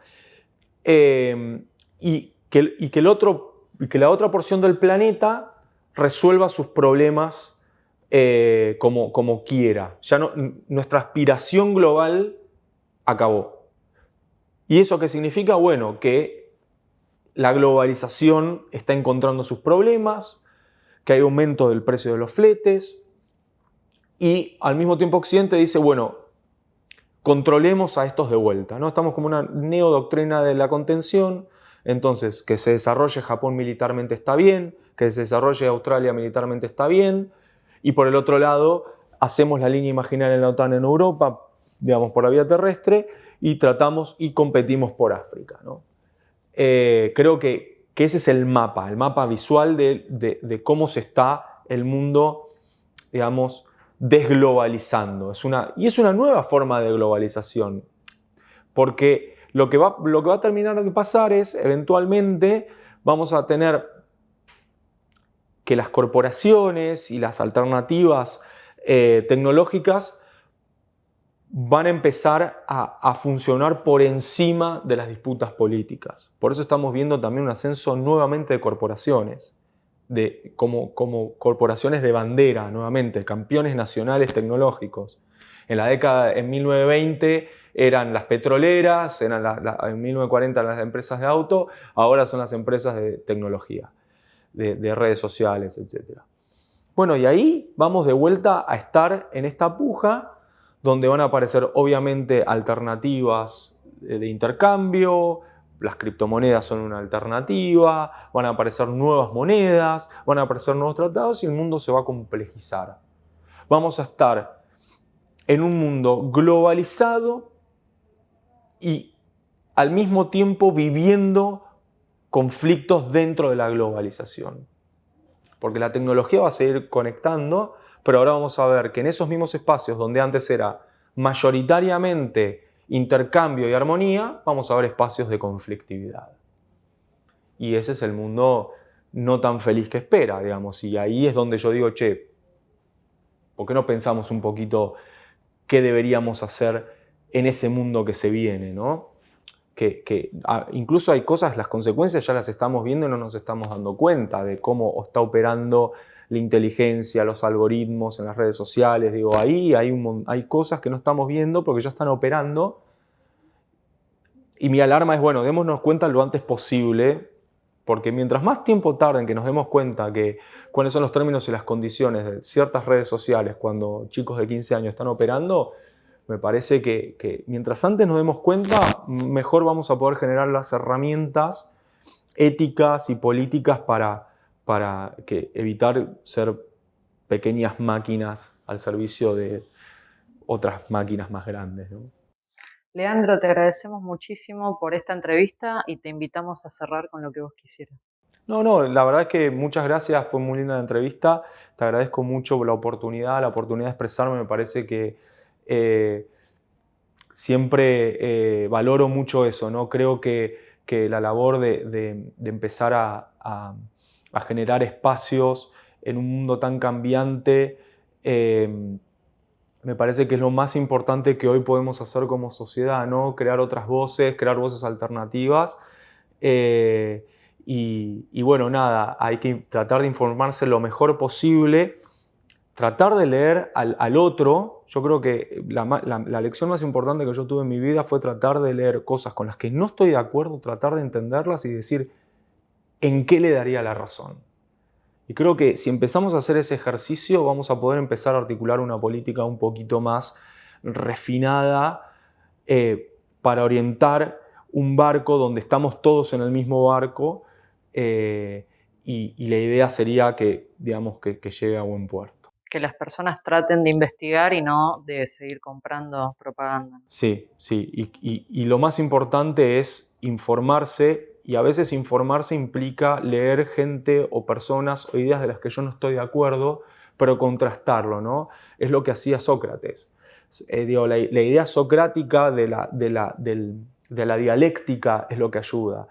y que la otra porción del planeta resuelva sus problemas como quiera. Ya no, nuestra aspiración global acabó. ¿Y eso qué significa? Bueno, que la globalización está encontrando sus problemas, que hay aumento del precio de los fletes, y al mismo tiempo Occidente dice, bueno, controlemos a estos de vuelta, ¿no? Estamos como una neodoctrina de la contención. Entonces, que se desarrolle Japón militarmente está bien, que se desarrolle Australia militarmente está bien, y por el otro lado, hacemos la línea imaginaria de la OTAN en Europa, digamos, por la vía terrestre, y tratamos y competimos por África, ¿no? Creo que ese es el mapa visual de cómo se está el mundo, digamos, desglobalizando. Es una nueva forma de globalización, porque lo que va a terminar de pasar es, eventualmente, vamos a tener que las corporaciones y las alternativas tecnológicas van a empezar a funcionar por encima de las disputas políticas. Por eso estamos viendo también un ascenso nuevamente de corporaciones, como corporaciones de bandera, nuevamente, campeones nacionales tecnológicos. En 1920 eran las petroleras, en 1940 las empresas de auto, ahora son las empresas de tecnología, de redes sociales, etc. Bueno, y ahí vamos de vuelta a estar en esta puja, donde van a aparecer obviamente alternativas de intercambio, las criptomonedas son una alternativa, van a aparecer nuevas monedas, van a aparecer nuevos tratados y el mundo se va a complejizar. Vamos a estar en un mundo globalizado y al mismo tiempo viviendo conflictos dentro de la globalización. Porque la tecnología va a seguir conectando, pero ahora vamos a ver que en esos mismos espacios donde antes era mayoritariamente intercambio y armonía, vamos a ver espacios de conflictividad. Y ese es el mundo no tan feliz que espera, digamos. Y ahí es donde yo digo, che, ¿por qué no pensamos un poquito qué deberíamos hacer en ese mundo que se viene, ¿no? Incluso hay cosas, las consecuencias ya las estamos viendo y no nos estamos dando cuenta de cómo está operando la inteligencia, los algoritmos en las redes sociales. Digo, ahí hay cosas que no estamos viendo porque ya están operando. Y mi alarma es, bueno, démonos cuenta lo antes posible, porque mientras más tiempo tarde en que nos demos cuenta que cuáles son los términos y las condiciones de ciertas redes sociales cuando chicos de 15 años están operando, me parece que mientras antes nos demos cuenta, mejor vamos a poder generar las herramientas éticas y políticas para evitar ser pequeñas máquinas al servicio de otras máquinas más grandes, ¿no? Leandro, te agradecemos muchísimo por esta entrevista y te invitamos a cerrar con lo que vos quisieras. No, la verdad es que muchas gracias, fue muy linda la entrevista, te agradezco mucho la oportunidad de expresarme, me parece que siempre valoro mucho eso, ¿no? Creo que la labor de empezar a generar espacios en un mundo tan cambiante, me parece que es lo más importante que hoy podemos hacer como sociedad, ¿no? Crear otras voces, crear voces alternativas. Y bueno, nada, hay que tratar de informarse lo mejor posible, tratar de leer al otro. Yo creo que la lección más importante que yo tuve en mi vida fue tratar de leer cosas con las que no estoy de acuerdo, tratar de entenderlas y decir en qué le daría la razón. Y creo que si empezamos a hacer ese ejercicio vamos a poder empezar a articular una política un poquito más refinada para orientar un barco donde estamos todos en el mismo barco, y la idea sería que, digamos, que llegue a buen puerto. Que las personas traten de investigar y no de seguir comprando propaganda. Sí. Y lo más importante es informarse, y a veces informarse implica leer gente o personas o ideas de las que yo no estoy de acuerdo, pero contrastarlo, ¿no? Es lo que hacía Sócrates. La idea socrática de la dialéctica es lo que ayuda.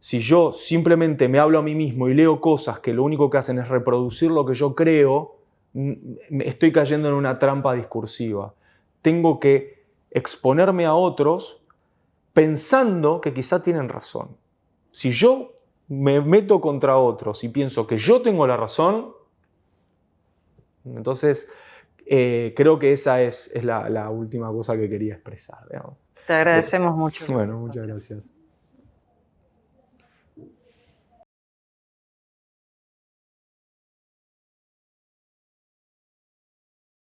Si yo simplemente me hablo a mí mismo y leo cosas que lo único que hacen es reproducir lo que yo creo, estoy cayendo en una trampa discursiva. Tengo que exponerme a otros pensando que quizá tienen razón. Si yo me meto contra otros y pienso que yo tengo la razón, entonces creo que esa es la última cosa que quería expresar, digamos. Te agradecemos mucho. Bueno, muchas gracias.